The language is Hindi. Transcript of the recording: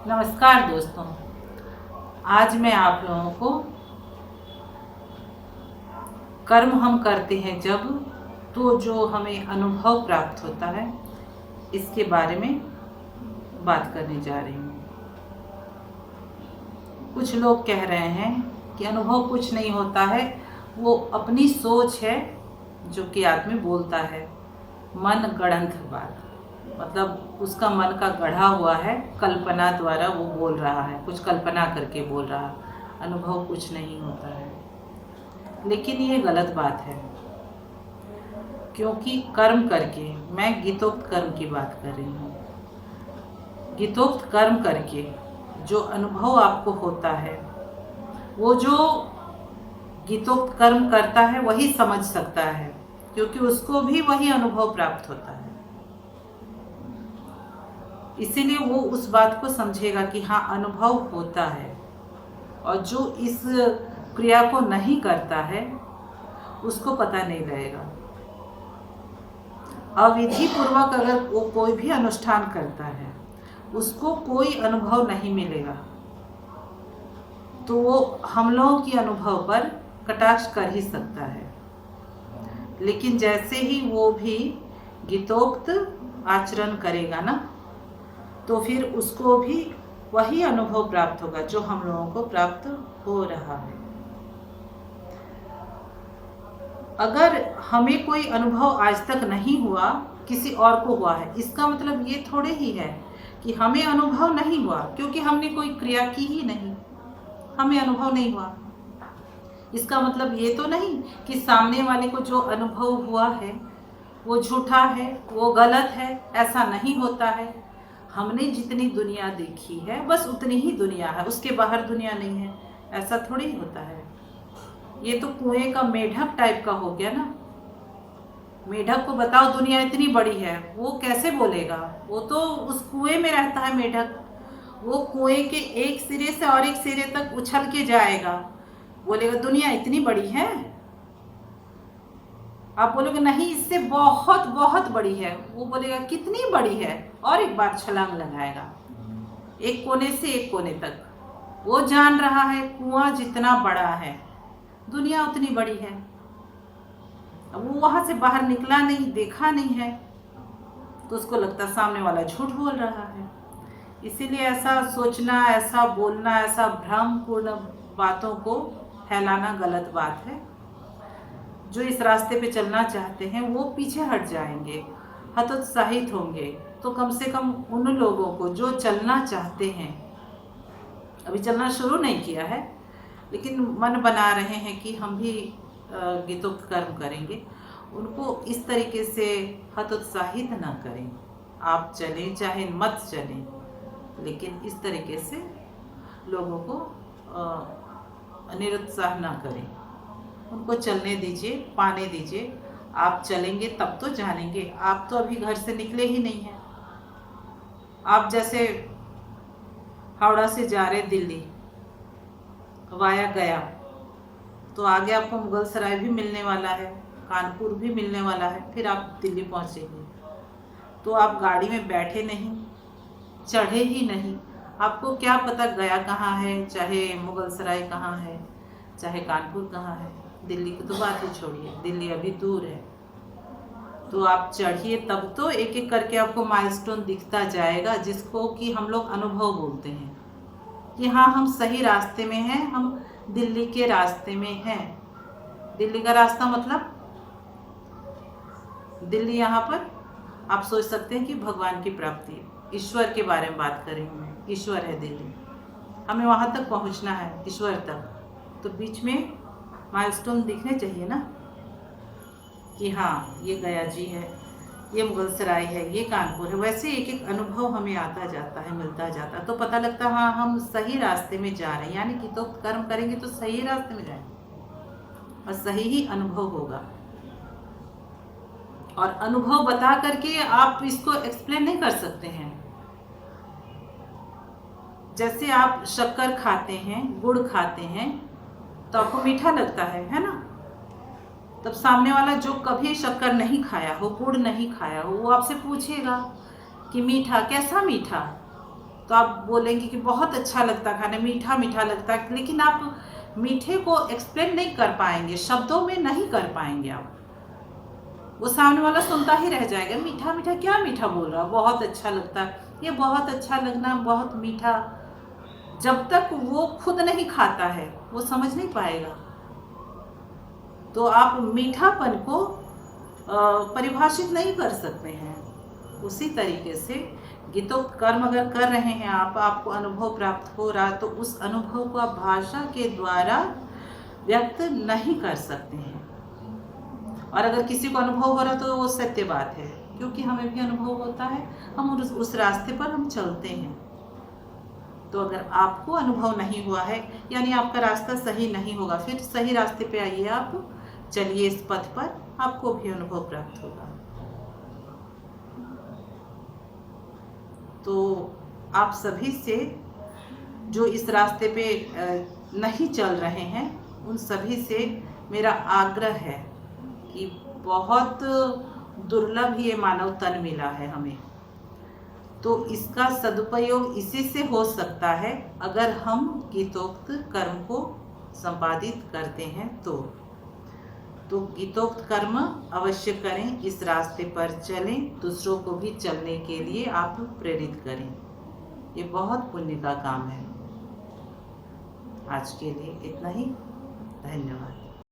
नमस्कार दोस्तों। आज मैं आप लोगों को कर्म हम करते हैं जब तो जो हमें अनुभव प्राप्त होता है इसके बारे में बात करने जा रही हूँ। कुछ लोग कह रहे हैं कि अनुभव कुछ नहीं होता है, वो अपनी सोच है जो कि आदमी बोलता है। मन गढ़ंत बात, मतलब उसका मन का गढ़ा हुआ है, कल्पना द्वारा वो बोल रहा है, कुछ कल्पना करके बोल रहा है। अनुभव कुछ नहीं होता है, लेकिन ये गलत बात है, क्योंकि कर्म करके, मैं गीतोक्त कर्म की बात कर रही हूँ। गीतोक्त कर्म करके जो अनुभव आपको होता है, वो जो गीतोक्त कर्म करता है वही समझ सकता है, क्योंकि उसको भी वही अनुभव प्राप्त होता है। इसीलिए वो उस बात को समझेगा कि हाँ, अनुभव होता है। और जो इस क्रिया को नहीं करता है उसको पता नहीं रहेगा। अविधि पूर्वक अगर वो कोई भी अनुष्ठान करता है उसको कोई अनुभव नहीं मिलेगा, तो वो हम लोगों के अनुभव पर कटाक्ष कर ही सकता है। लेकिन जैसे ही वो भी गीतोक्त आचरण करेगा ना, तो फिर उसको भी वही अनुभव प्राप्त होगा जो हम लोगों को प्राप्त हो रहा है। अगर हमें कोई अनुभव आज तक नहीं हुआ, किसी और को हुआ है, इसका मतलब ये थोड़े ही है कि हमें अनुभव नहीं हुआ, क्योंकि हमने कोई क्रिया की ही नहीं, हमें अनुभव नहीं हुआ। इसका मतलब ये तो नहीं कि सामने वाले को जो अनुभव हुआ है वो झूठा है, वो गलत है, ऐसा नहीं होता है। हमने जितनी दुनिया देखी है बस उतनी ही दुनिया है, उसके बाहर दुनिया नहीं है, ऐसा थोड़ी ही होता है। ये तो कुएं का मेढक टाइप का हो गया ना। मेढक को बताओ दुनिया इतनी बड़ी है, वो कैसे बोलेगा? वो तो उस कुएं में रहता है मेढक, वो कुएं के एक सिरे से और एक सिरे तक उछल के जाएगा, बोलेगा दुनिया इतनी बड़ी है। आप बोलोगे नहीं, इससे बहुत बहुत बड़ी है, वो बोलेगा कितनी बड़ी है, और एक बार छलांग लगाएगा एक कोने से एक कोने तक। वो जान रहा है कुआं जितना बड़ा है दुनिया उतनी बड़ी है। अब वो वहां से बाहर निकला नहीं, देखा नहीं है, तो उसको लगता सामने वाला झूठ बोल रहा है। इसीलिए ऐसा सोचना, ऐसा बोलना, ऐसा भ्रमपूर्ण बातों को फैलाना गलत बात है। जो इस रास्ते पे चलना चाहते हैं वो पीछे हट जाएंगे, हतोत्साहित होंगे। तो कम से कम उन लोगों को जो चलना चाहते हैं, अभी चलना शुरू नहीं किया है लेकिन मन बना रहे हैं कि हम भी गीतोक्त कर्म करेंगे, उनको इस तरीके से हतोत्साहित ना करें। आप चलें चाहे मत चलें, लेकिन इस तरीके से लोगों को निरुत्साह ना करें। उनको चलने दीजिए, पाने दीजिए। आप चलेंगे तब तो जानेंगे। आप तो अभी घर से निकले ही नहीं हैं। आप जैसे हावड़ा से जा रहे दिल्ली वाया गया, तो आगे आपको मुगल सराय भी मिलने वाला है, कानपुर भी मिलने वाला है, फिर आप दिल्ली पहुंचेंगे। तो आप गाड़ी में बैठे नहीं, चढ़े ही नहीं, आपको क्या पता गया कहाँ है, चाहे मुगल सराय कहाँ है, चाहे कानपुर कहाँ है। दिल्ली की तो बात ही छोड़िए, दिल्ली अभी दूर है। तो आप चढ़िए तब तो एक एक करके आपको माइलस्टोन दिखता जाएगा, जिसको कि हम लोग अनुभव बोलते हैं कि हाँ, हम सही रास्ते में हैं, हम दिल्ली के रास्ते में हैं। दिल्ली का रास्ता मतलब दिल्ली, यहाँ पर आप सोच सकते हैं कि भगवान की प्राप्ति, ईश्वर के बारे में बात कर रही हूँ मैं। ईश्वर है दिल्ली, हमें वहाँ तक पहुँचना है, ईश्वर तक। तो बीच में माइलस्टोन दिखने चाहिए ना कि हाँ, ये गया जी है, ये मुगल सराय है, ये कानपुर है। वैसे एक एक अनुभव हमें आता जाता है, मिलता जाता है, तो पता लगता है हाँ, हम सही रास्ते में जा रहे हैं। यानी कि तो कर्म करेंगे तो सही रास्ते में जाएंगे और सही ही अनुभव होगा। और अनुभव बता करके आप इसको एक्सप्लेन नहीं कर सकते हैं। जैसे आप शक्कर खाते हैं, गुड़ खाते हैं, तो आपको मीठा लगता है ना? तब सामने वाला जो कभी शक्कर नहीं खाया हो, गुड़ नहीं खाया हो, वो आपसे पूछेगा कि मीठा, कैसा मीठा? तो आप बोलेंगे कि बहुत अच्छा लगता खाने, मीठा मीठा लगता, लेकिन आप मीठे को एक्सप्लेन नहीं कर पाएंगे, शब्दों में नहीं कर पाएंगे आप। वो सामने वाला सुनता ही रह जाएगा, मीठा मीठा क्या मीठा बोल रहा, बहुत अच्छा लगता। ये बहुत अच्छा लगना, बहुत मीठा, जब तक वो खुद नहीं खाता है वो समझ नहीं पाएगा। तो आप मीठापन को परिभाषित नहीं कर सकते हैं। उसी तरीके से गीतोक्त कर्म अगर कर रहे हैं आप, आपको अनुभव प्राप्त हो रहा, तो उस अनुभव को आप भाषा के द्वारा व्यक्त नहीं कर सकते हैं। और अगर किसी को अनुभव हो रहा तो वो सत्य बात है, क्योंकि हमें भी अनुभव होता है, हम उस रास्ते पर हम चलते हैं। तो अगर आपको अनुभव नहीं हुआ है, यानी आपका रास्ता सही नहीं होगा, फिर सही रास्ते पे आइए, आप चलिए इस पथ पर, आपको भी अनुभव प्राप्त होगा। तो आप सभी से जो इस रास्ते पे नहीं चल रहे हैं, उन सभी से मेरा आग्रह है कि बहुत दुर्लभ ये मानव तन मिला है हमें, तो इसका सदुपयोग इसी से हो सकता है अगर हम गीतोक्त कर्म को संपादित करते हैं। तो गीतोक्त कर्म अवश्य करें, इस रास्ते पर चलें, दूसरों को भी चलने के लिए आप प्रेरित करें। ये बहुत पुण्य का काम है। आज के लिए इतना ही, धन्यवाद।